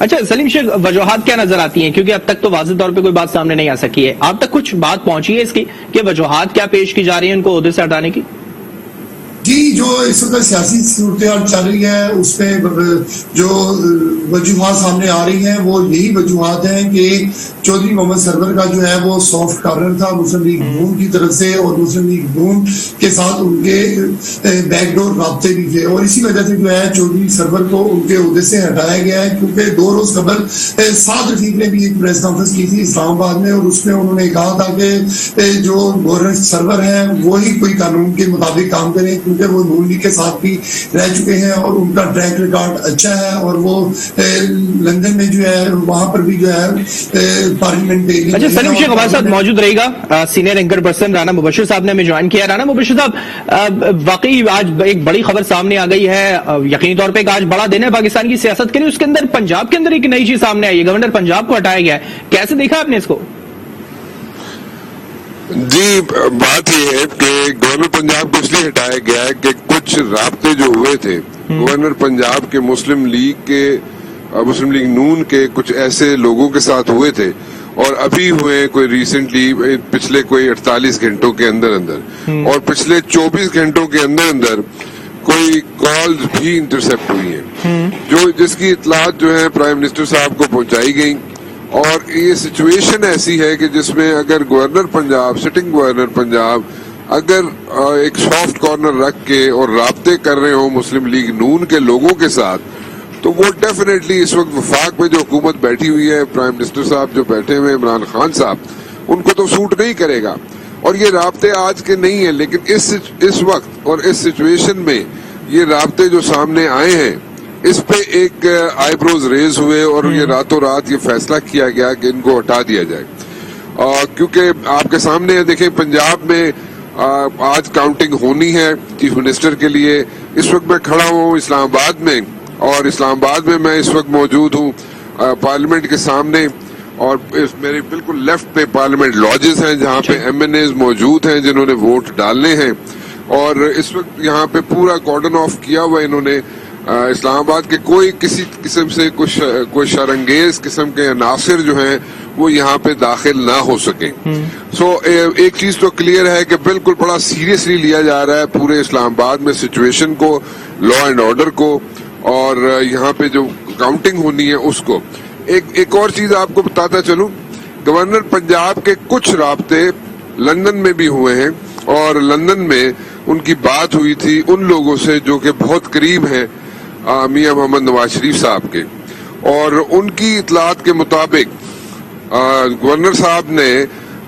اچھا سلیم شیخ، وجوہات کیا نظر آتی ہیں؟ کیونکہ اب تک تو واضح طور پہ کوئی بات سامنے نہیں آ سکی ہے. آپ تک کچھ بات پہنچی ہے اس کی کہ وجوہات کیا پیش کی جا رہی ہیں ان کو عہدے سے ہٹانے کی؟ جی، جو اس وقت سیاسی صورتحال چل رہی ہے اس پہ جو وجوہات سامنے آ رہی ہیں وہ یہی وجوہات ہیں کہ چودھری محمد سرور کا جو ہے وہ سافٹ کارنر تھا مسلم لیگ نون کی طرف سے، اور مسلم لیگ نون کے ساتھ ان کے بیک ڈور رابطے بھی تھے، اور اسی وجہ سے جو ہے چودھری سرور کو ان کے عہدے سے ہٹایا گیا ہے. کیونکہ 2 روز قبل 7 رفیق نے بھی ایک پریس کانفرنس کی تھی اسلام آباد میں، اور اس میں انہوں نے کہا تھا کہ جو گورنر سرور ہیں وہی کوئی قانون کے مطابق کام کریں، کیونکہ وہ نون لیگ کے ساتھ بھی رہ چکے ہیں اور ان کا ٹریک ریکارڈ اچھا ہے، اور وہ لندن میں جو ہے وہاں پر بھی جو ہے پارلیمنٹ. اچھا سلیم شیخ ہمارے ساتھ موجود رہے گا سینئر اینکر پرسن رانا مبشر صاحب نے ہمیں جوائن کیا. رانا مبشر صاحب، واقعی آج ایک بڑی خبر سامنے آ گئی ہے، یقینی طور پہ ایک آج بڑا دن ہے پاکستان کی سیاست کے لیے. اس کے اندر پنجاب کے اندر ایک نئی چیز سامنے آئی ہے، گورنر پنجاب کو ہٹایا گیا ہے. کیسے دیکھا آپ نے اس کو؟ جی، بات یہ ہے کہ گورنر پنجاب کو اس لیے ہٹایا گیا ہے کہ کچھ رابطے جو ہوئے تھے گورنر پنجاب کے مسلم لیگ نون کے کچھ ایسے لوگوں کے ساتھ ہوئے تھے، اور ابھی ہوئے کوئی ریسنٹلی پچھلے کوئی 48 گھنٹوں کے اندر اور پچھلے 24 گھنٹوں کے اندر کوئی کالز بھی انٹرسپٹ ہوئی ہیں جس کی اطلاعات جو ہے پرائم منسٹر صاحب کو پہنچائی گئی. اور یہ سچویشن ایسی ہے کہ جس میں اگر سٹنگ گورنر پنجاب اگر ایک سافٹ کارنر رکھ کے اور رابطے کر رہے ہوں مسلم لیگ نون کے لوگوں کے ساتھ، تو وہ ڈیفینیٹلی اس وقت وفاق میں جو حکومت بیٹھی ہوئی ہے، پرائم منسٹر صاحب جو بیٹھے ہوئے عمران خان صاحب، ان کو تو سوٹ نہیں کرے گا. اور یہ رابطے آج کے نہیں ہیں، لیکن اس وقت اور اس سچویشن میں یہ رابطے جو سامنے آئے ہیں اس پہ ایک آئی بروز ریز ہوئے، اور یہ راتوں رات یہ فیصلہ کیا گیا کہ ان کو ہٹا دیا جائے. کیونکہ آپ کے سامنے دیکھیں پنجاب میں آج کاؤنٹنگ ہونی ہے چیف منسٹر کے لیے. اس وقت میں کھڑا ہوں اسلام آباد میں، اور اسلام آباد میں اس وقت موجود ہوں پارلیمنٹ کے سامنے، اور میرے بالکل لیفٹ پہ پارلیمنٹ لاجز ہیں جہاں پہ ایم این ایز موجود ہیں جنہوں نے ووٹ ڈالنے ہیں. اور اس وقت یہاں پہ پورا کارڈن آف کیا ہوا انہوں نے اسلام آباد کے کوئی کسی قسم سے کوئی شرانگیز قسم کے عناصر جو ہیں وہ یہاں پہ داخل نہ ہو سکیں. سو ایک چیز تو کلیئر ہے کہ بالکل بڑا سیریسلی لیا جا رہا ہے پورے اسلام آباد میں سچویشن کو، لا اینڈ آرڈر کو، اور یہاں پہ جو کاؤنٹنگ ہونی ہے اس کو. ایک اور چیز آپ کو بتاتا چلوں، گورنر پنجاب کے کچھ رابطے لندن میں بھی ہوئے ہیں، اور لندن میں ان کی بات ہوئی تھی ان لوگوں سے جو کہ بہت قریب ہیں میاں محمد نواز شریف صاحب کے، اور ان کی اطلاعات کے مطابق گورنر صاحب نے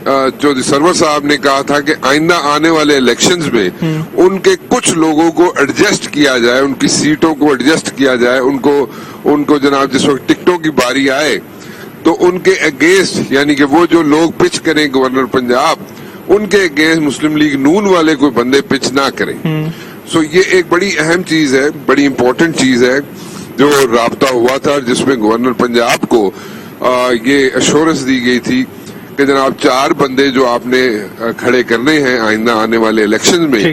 چودھری سرور صاحب نے کہا تھا کہ آئندہ آنے والے الیکشنز میں ان کے کچھ لوگوں کو ایڈجسٹ کیا جائے، ان کی سیٹوں کو ایڈجسٹ کیا جائے، ان کو جناب جس وقت ٹکٹوں کی باری آئے تو ان کے اگینسٹ، یعنی کہ وہ جو لوگ پچ کریں گورنر پنجاب، ان کے اگینسٹ مسلم لیگ نون والے کوئی بندے پچ نہ کریں. سو یہ ایک بڑی اہم چیز ہے، بڑی امپورٹنٹ چیز ہے جو رابطہ ہوا تھا، جس میں گورنر پنجاب کو یہ ایشورنس دی گئی تھی کہ جناب 4 بندے جو آپ نے کھڑے کرنے ہیں آئندہ آنے والے الیکشن میں،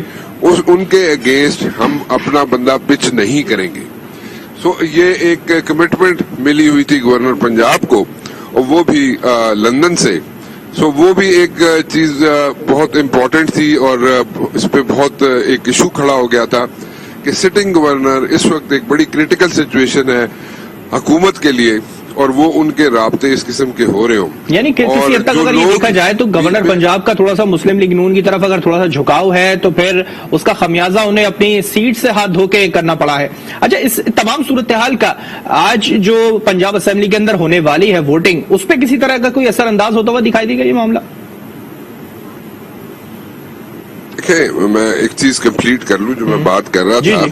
ان کے اگینسٹ ہم اپنا بندہ پچ نہیں کریں گے. سو یہ ایک کمٹمنٹ ملی ہوئی تھی گورنر پنجاب کو، اور وہ بھی لندن سے. سو وہ بھی ایک چیز بہت امپورٹنٹ تھی، اور اس پہ بہت ایک ایشو کھڑا ہو گیا تھا کہ سٹنگ گورنر اس وقت ایک بڑی کریٹیکل سچویشن ہے حکومت کے لیے، اور وہ ان کے رابطے اس قسم کے ہو رہے ہوں. یعنی کہ کسی حد تک اگر یہ دیکھا جائے تو گورنر پنجاب کا تھوڑا سا مسلم لیگ نون کی طرف اگر تھوڑا سا جھکاؤ ہے تو پھر اس کا خمیازہ انہیں اپنی سیٹ سے ہاتھ دھو کے کرنا پڑا ہے. اچھا، اس تمام صورتحال کا آج جو پنجاب اسمبلی کے اندر ہونے والی ہے ووٹنگ، اس پہ کسی طرح کا کوئی اثر انداز ہوتا ہوا دکھائی دے گا یہ معاملہ؟ دیکھیں، میں ایک چیز کمپلیٹ کر لوں جو میں بات کر رہا تھا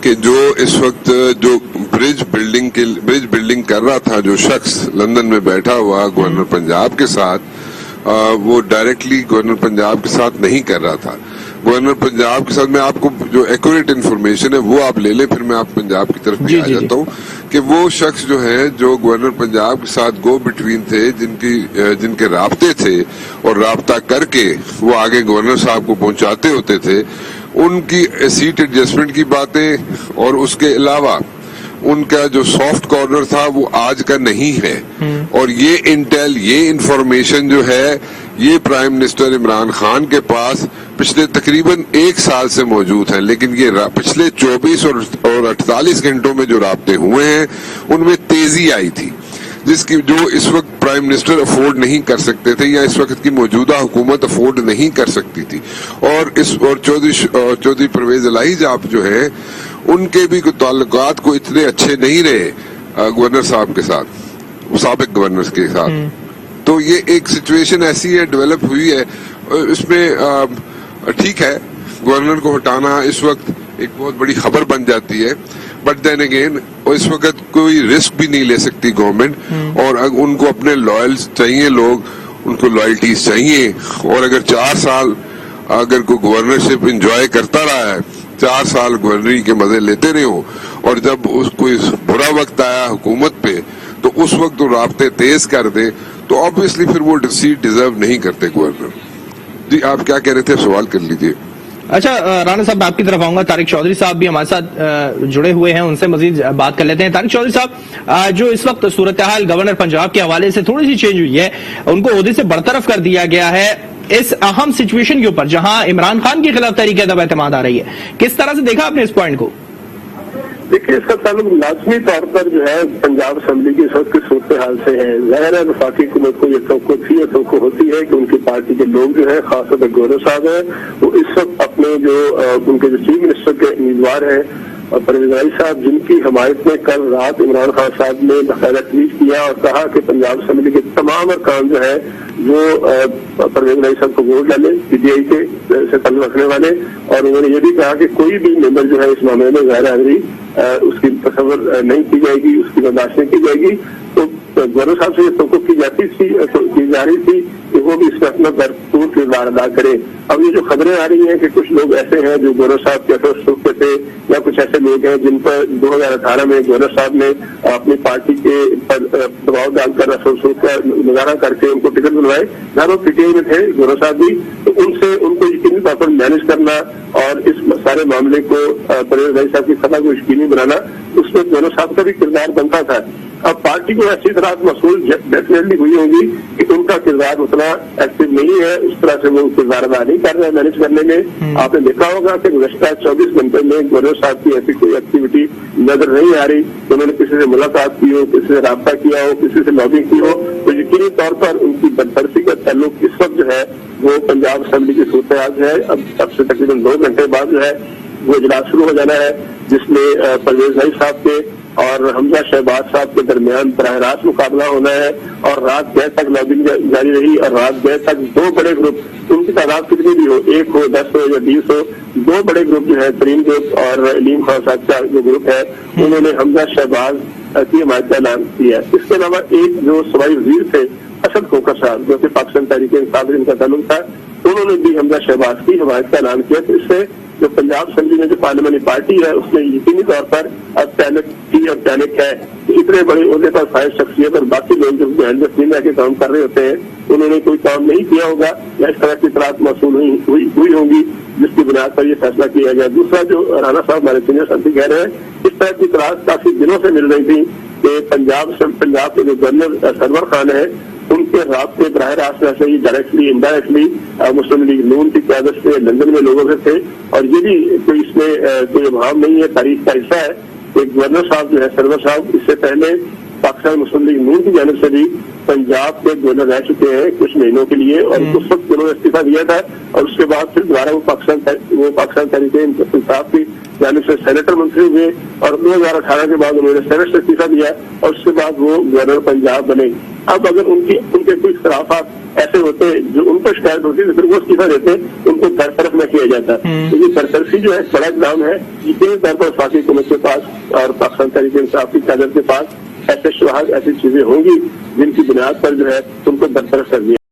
کہ جو اس وقت جو برج بلڈنگ کر رہا تھا جو شخص لندن میں بیٹھا ہوا گورنر پنجاب کے ساتھ، وہ ڈائریکٹلی گورنر پنجاب کے ساتھ نہیں کر رہا تھا. گورنر پنجاب کے ساتھ میں آپ کو جو ایکوریٹ انفارمیشن ہے وہ آپ لے لیں، پھر میں آپ پنجاب کی طرف بھی آ جاتا ہوں کہ وہ شخص جو ہے جو گورنر پنجاب کے ساتھ گو بٹوین تھے، جن کے رابطے تھے اور رابطہ کر کے وہ آگے گورنر صاحب کو پہنچاتے ہوتے تھے، ان کی سیٹ ایڈجسٹمنٹ کی باتیں اور اس کے علاوہ ان کا جو سافٹ کارنر تھا وہ آج کا نہیں ہے. اور یہ انٹیل، یہ انفارمیشن جو ہے یہ پرائم منسٹر عمران خان کے پاس پچھلے تقریباً 1 سال سے موجود ہیں، لیکن یہ پچھلے 24 اور 48 گھنٹوں میں جو رابطے ہوئے ہیں ان میں تیزی آئی تھی، جس کی جو اس وقت پرائم منسٹر افورڈ نہیں کر سکتے تھے یا اس وقت کی موجودہ حکومت افورڈ نہیں کر سکتی تھی. اور چودھری پرویز الہی جاب جو ہے ان کے بھی تعلقات کو اتنے اچھے نہیں رہے گورنر صاحب کے ساتھ، سابق گورنر کے ساتھ. تو یہ ایک سچویشن ایسی ہے ڈیولپ ہوئی ہے. اس میں ٹھیک ہے گورنر کو ہٹانا اس وقت ایک بہت بڑی خبر بن جاتی ہے، بٹ دین اگین اس وقت کوئی رسک بھی نہیں لے سکتی گورنمنٹ، اور ان کو اپنے لائلز چاہیے، لوگ ان کو لائلٹیز چاہیے. اور اگر 4 سال اگر کوئی گورنرشپ انجوائے کرتا رہا ہے، 4 سال گورنری کے مزے لیتے رہے ہوں، اور جب اس کوئی برا وقت آیا حکومت پہ تو اس وقت وہ رابطے تیز کر دے تو آبویسلی پھر وہ سیٹ ڈیزرو نہیں کرتے گورنر. جی آپ کیا کہہ رہے تھے، سوال کر لیجیے. اچھا رانا صاحب میں آپ کی طرف آؤں گا. طارق چودھری صاحب بھی ہمارے ساتھ جڑے ہوئے ہیں، ان سے مزید بات کر لیتے ہیں. طارق چودھری صاحب، جو اس وقت صورتحال گورنر پنجاب کے حوالے سے تھوڑی سی چینج ہوئی ہے، ان کو عہدے سے برطرف کر دیا گیا ہے اس اہم سچویشن کے اوپر جہاں عمران خان کے خلاف تحریک ادب اعتماد آ رہی ہے، کس طرح سے دیکھا آپ نے اس پوائنٹ کو؟ دیکھیے اس کا تعلق لازمی طور پر جو ہے پنجاب اسمبلی کی اس وقت کی صورتحال سے ہے. ظاہر ہے وفاقی حکومت کو یہ توقع تھی، یہ توقع ہوتی ہے کہ ان کی پارٹی کے لوگ جو ہے، خاص طور پر گورنر صاحب ہیں، وہ اس وقت اپنے جو ان کے جو چیف منسٹر کے امیدوار ہیں پرویز الہی صاحب، جن کی حمایت میں کل رات عمران خان صاحب نے باقاعدہ ٹویٹ کیا اور کہا کہ پنجاب اسمبلی کے تمام ارکان جو ہے وہ پرویز الہی صاحب کو ووٹ ڈالے، پی ٹی آئی کے سے تعلق رکھنے والے. اور انہوں نے یہ بھی کہا کہ کوئی بھی ممبر جو ہے اس معاملے میں غیر حاضری اس کی تصور نہیں کی جائے گی، اس کی برداشت نہیں کی جائے گی. تو گورنر صاحب سے یہ توقع کی جا رہی تھی کہ وہ بھی اس میں اپنا بھرپور کردار ادا کرے. اب یہ جو خبریں آ رہی ہیں کہ کچھ لوگ ایسے ہیں جو گورنر صاحب کے اثر سلوک کے تھے، یا کچھ ایسے لوگ ہیں جن پر 2018 میں گورنر صاحب نے اپنی پارٹی کے پر دباؤ ڈال کر اثر سلوک کا مظاہرہ کر کے ان کو ٹکٹ دلوائے، نہ وہ پی ٹی آئی میں تھے گورنر صاحب بھی. تو ان کو یقینی طور پر مینج کرنا اور اس سارے معاملے کو پرویز الہی صاحب کی فتح کو یقینی بنانا، اس میں گورنر صاحب کا بھی کردار بنتا تھا. اب پارٹی کو ایسی طرح محسوس ڈیفینیٹلی ہوئی ہوگی کہ ان کا کردار اتنا ایکٹیو نہیں ہے، اس طرح سے وہ کردار ادا نہیں کر رہے ہیں مینج کرنے میں. آپ نے دیکھا ہوگا کہ گزشتہ 24 گھنٹے میں گورنر صاحب کی ایسی کوئی ایکٹیویٹی نظر نہیں آ رہی کہ انہوں نے کسی سے ملاقات کی ہو، کسی سے رابطہ کیا ہو، کسی سے لابنگ کی ہو. تو یقینی طور پر ان کی برطرفی کا تعلق اس وقت جو ہے وہ پنجاب اسمبلی کی صورتحال ہے. اب سے تقریباً 2 گھنٹے بعد جو ہے وہ اجلاس شروع ہو جانا ہے، جس میں پرویز الہی صاحب کے اور حمزہ شہباز صاحب کے درمیان براہ راست مقابلہ ہونا ہے. اور رات دیر تک لابنگ جاری رہی، اور رات دیر تک 2 بڑے گروپ، ان کی تعداد کتنی بھی ہو، 1 ہو، 10 ہو یا 20 ہو، 2 بڑے گروپ جو ہے، ترین گروپ اور علیم خان صاحب کا جو گروپ ہے، انہوں نے حمزہ شہباز کی حمایت کا اعلان کیا. اس کے علاوہ ایک جو صوبائی وزیر تھے اسد کوکر صاحب، جو کہ پاکستان تحریک انصاف ان کا تعلق تھا، انہوں نے بھی حمزہ شہباز کی حمایت کا اعلان کیا. تو اس سے جو پنجاب اسمبلی میں جو پارلیمانی پارٹی ہے اس میں یقینی طور پر اب پینک ہے. اتنے بڑے عہدے پر فائز شخصیت اور باقی لوگ جو ہندوستان رہ کے کام کر رہے ہوتے ہیں، انہوں نے کوئی کام نہیں کیا ہوگا یا اس طرح کی اطلاعات موصول ہوئی ہوں گی جس کی بنیاد پر یہ فیصلہ کیا گیا. دوسرا جو رانا صاحب ہمارے سینئر ساتھی کہہ رہے ہیں، اس طرح کی اطلاعات کافی دنوں سے مل رہی تھی کہ پنجاب کے جو گورنر سرور خان ہے ان کے رابطے براہ راست ایسے ہی ڈائریکٹلی انڈائریکٹلی مسلم لیگ نون کی قیادت سے لندن میں لوگوں سے تھے. اور یہ بھی کوئی اس میں کوئی ابہام نہیں ہے، تاریخ کا حصہ ہے کہ گورنر صاحب جو ہے سرور صاحب اس سے پہلے پاکستان مسلم لیگ نون کی جانب سے بھی پنجاب کے گورنر رہ چکے ہیں کچھ مہینوں کے لیے، اور اس وقت انہوں نے استعفیٰ دیا تھا اور اس کے بعد پھر دوبارہ وہ پاکستان تحریک انصاف کی جانب سے سینیٹر منتخب ہوئے، اور 2018 کے بعد انہوں نے سینٹ سے استعفیٰ دیا اور اس کے بعد وہ گورنر پنجاب بنے. اب اگر ان کے کوئی اختلافات ایسے ہوتے جو ان کو شکایت ہوتی تو پھر وہ استعفیٰ دیتے، ان کو برطرف نہ کیا جاتا. تو یہ برطرفی جو ہے بڑا اقدام ہے، یقینی طور پر وفاقی حکومت کے پاس اور پاکستان تحریک انصاف کی قیادت کے پاس ایسے شواہد، ایسی چیزیں ہوں گی جن کی بنیاد پر جو ہے ان کو برطرف کر دیا.